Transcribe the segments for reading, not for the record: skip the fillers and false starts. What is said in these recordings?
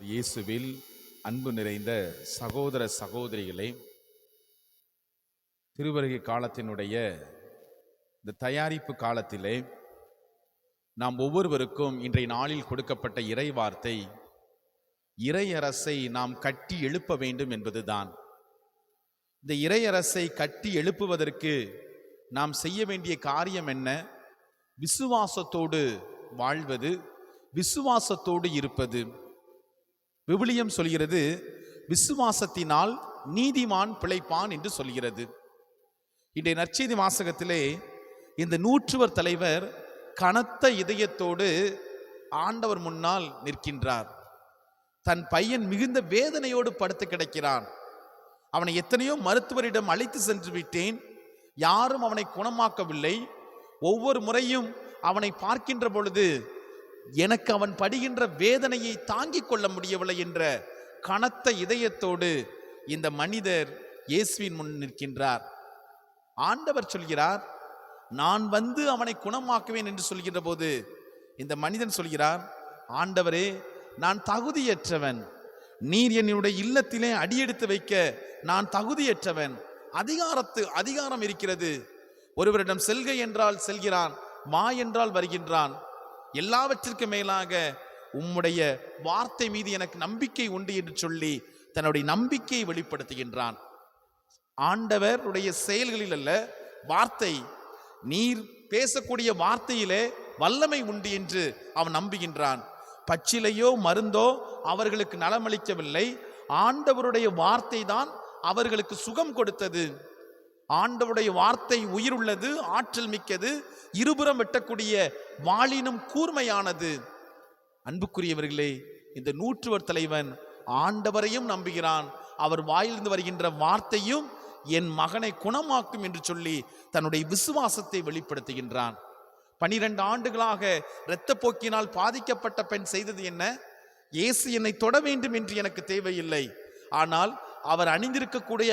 இயேசுவில் அன்பு நிறைந்த சகோதர சகோதரிகளே, திருவருகை காலத்தினுடைய இந்த தயாரிப்பு காலத்திலே நாம் ஒவ்வொருவருக்கும் இன்றைய நாளில் கொடுக்கப்பட்ட இறை வார்த்தை, இறையரசை நாம் கட்டி எழுப்ப வேண்டும் என்பதுதான். இந்த இறையரசை கட்டி எழுப்புவதற்கு நாம் செய்ய வேண்டிய காரியம் என்ன? விசுவாசத்தோடு வாழ்வது, விசுவாசத்தோடு இருப்பது. விவிலியம் சொல்கிறது, விசுவாசத்தினால் நீதிமான் பிழைப்பான் என்று சொல்கிறது. இன்றைய நற்செய்தி வாசகத்திலே இந்த நூற்றுவர் தலைவர் கனத்த இதயத்தோடு ஆண்டவர் முன்னால் நிற்கின்றார். தன் பையன் மிகுந்த வேதனையோடு படுத்து கிடக்கிறான். அவனை எத்தனையோ மருத்துவரிடம் அழைத்து சென்று விட்டேன், யாரும் அவனை குணமாக்கவில்லை. ஒவ்வொரு முறையும் அவனை பார்க்கின்ற பொழுது எனக்கு அவன் படுகின்ற வேதனையை தாங்கிக் கொள்ள முடியவில்லை என்ற கனத்த இதயத்தோடு இந்த மனிதர் இயேசுவின் முன் நிற்கின்றார். ஆண்டவர் சொல்கிறார், நான் வந்து அவனை குணமாக்குவேன் என்று சொல்கின்ற போது இந்த மனிதன் சொல்கிறார், ஆண்டவரே, நான் தகுதியற்றவன், நீர் என்னுடைய இல்லத்திலே அடியெடுத்து வைக்க நான் தகுதியற்றவன். அதிகாரம் இருக்கிறது. ஒருவரிடம் செல்க என்றால் செல்கிறான், வா என்றால் வருகின்றான். எல்லாவற்றிற்கு மேலாக உம்முடைய வார்த்தை மீது எனக்கு நம்பிக்கை உண்டு என்று சொல்லி தன்னுடைய நம்பிக்கையை வெளிப்படுத்துகின்றான். ஆண்டவருடைய செயல்களில் அல்ல, வார்த்தை, நீர் பேசக்கூடிய வார்த்தையிலே வல்லமை உண்டு என்று அவன் நம்புகின்றான். பச்சிலையோ மருந்தோ அவர்களுக்கு நலமளிக்கவில்லை, ஆண்டவருடைய வார்த்தை தான் அவர்களுக்கு சுகம் கொடுத்தது. ஆண்டவருடைய வார்த்தை உயிருள்ளது, ஆற்றல் மிக்கது, இருபுறம் வெட்டக்கூடிய வாளினும் கூர்மையானது. அன்புக்குரியவர்களே, இந்த நூற்றுவர் தலைவன் ஆண்டவரையும் நம்புகிறான், அவர் வாயிலிருந்து வருகின்ற வார்த்தையும் என் மகனை குணமாக்கும் என்று சொல்லி தன்னுடைய விசுவாசத்தை வெளிப்படுத்துகின்றான். 12 ஆண்டுகளாக இரத்தப்போக்கினால் பாதிக்கப்பட்ட பெண் செய்தது என்ன? இயேசு என்னை தொட வேண்டும் என்று எனக்கு தேவையில்லை, ஆனால் அவர் அணிந்திருக்கக்கூடிய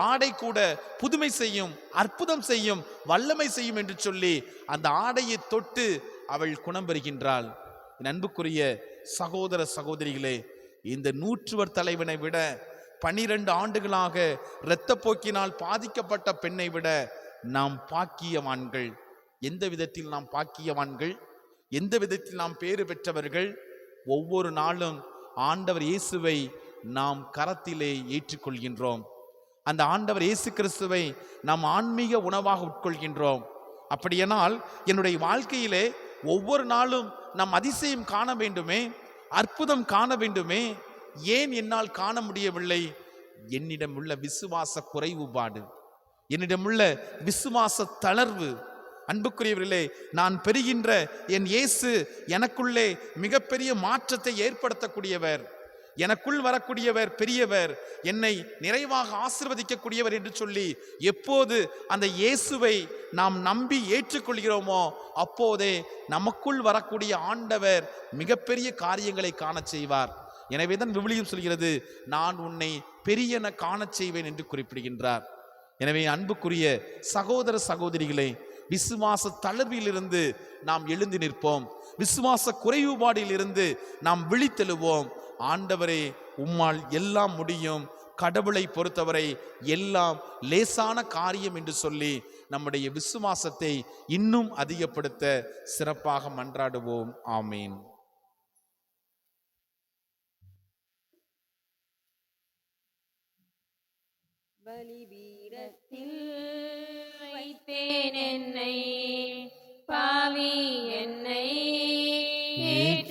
ஆடை கூட புதுமை செய்யும், அற்புதம் செய்யும், வல்லமை செய்யும் என்று சொல்லி அந்த ஆடையை தொட்டு அவள் குணம் பெறுகின்றாள். என் அன்புக்குரிய சகோதர சகோதரிகளே, இந்த நூற்றுவர் தலைவனை விட 12 ஆண்டுகளாக இரத்தப்போக்கினால் பாதிக்கப்பட்ட பெண்ணை விட நாம் பாக்கியவான்கள். எந்த விதத்தில் நாம் பாக்கியவான்கள்? எந்த விதத்தில் நாம் பேறு பெற்றவர்கள்? ஒவ்வொரு நாளும் ஆண்டவர் இயேசுவை நாம் கரத்திலே ஏற்றுக்கொள்கின்றோம். அந்த ஆண்டவர் இயேசு கிறிஸ்துவை நாம் ஆன்மீக உணவாக உட்கொள்கின்றோம். அப்படியானால் என்னுடைய வாழ்க்கையிலே ஒவ்வொரு நாளும் நாம் அதிசயம் காண வேண்டுமே, அற்புதம் காண வேண்டுமே. ஏன் என்னால் காண முடியவில்லை? என்னிடம் உள்ள விசுவாச குறைவுபாடு, என்னிடமுள்ள விசுவாச தளர்வு. அன்புக்குரியவர்களே, நான் பெறுகின்ற என் இயேசு எனக்குள்ளே மிகப்பெரிய மாற்றத்தை ஏற்படுத்தக்கூடியவர், எனக்குள் வரக்கூடியவர் பெரியவர், என்னை நிறைவாக ஆசீர்வதிக்கக்கூடியவர் என்று சொல்லி எப்போது அந்த இயேசுவை நாம் நம்பி ஏற்றுக்கொள்கிறோமோ அப்போதே நமக்குள் வரக்கூடிய ஆண்டவர் மிகப்பெரிய காரியங்களை காண செய்வார். எனவேதான் விவிலியம் சொல்கிறது, நான் உன்னை பெரியன காண செய்வேன் என்று குறிப்பிடுகின்றார். எனவே அன்புக்குரிய சகோதர சகோதரிகளே, விசுவாச தளர்விலிருந்து நாம் எழுந்து நிற்போம், விசுவாச குறைவுபாடில் இருந்து நாம் விழித்தெழுவோம். ஆண்டவரே, உம்மால் எல்லாம் முடியும், கடவுளை பொறுத்தவரை எல்லாம் லேசான காரியம் என்று சொல்லி நம்முடைய விசுவாசத்தை இன்னும் அதிகப்படுத்த சிறப்பாக மன்றாடுவோம். ஆமீன். பலிபீடத்தில் வைத்தேன் என்னை, பாவி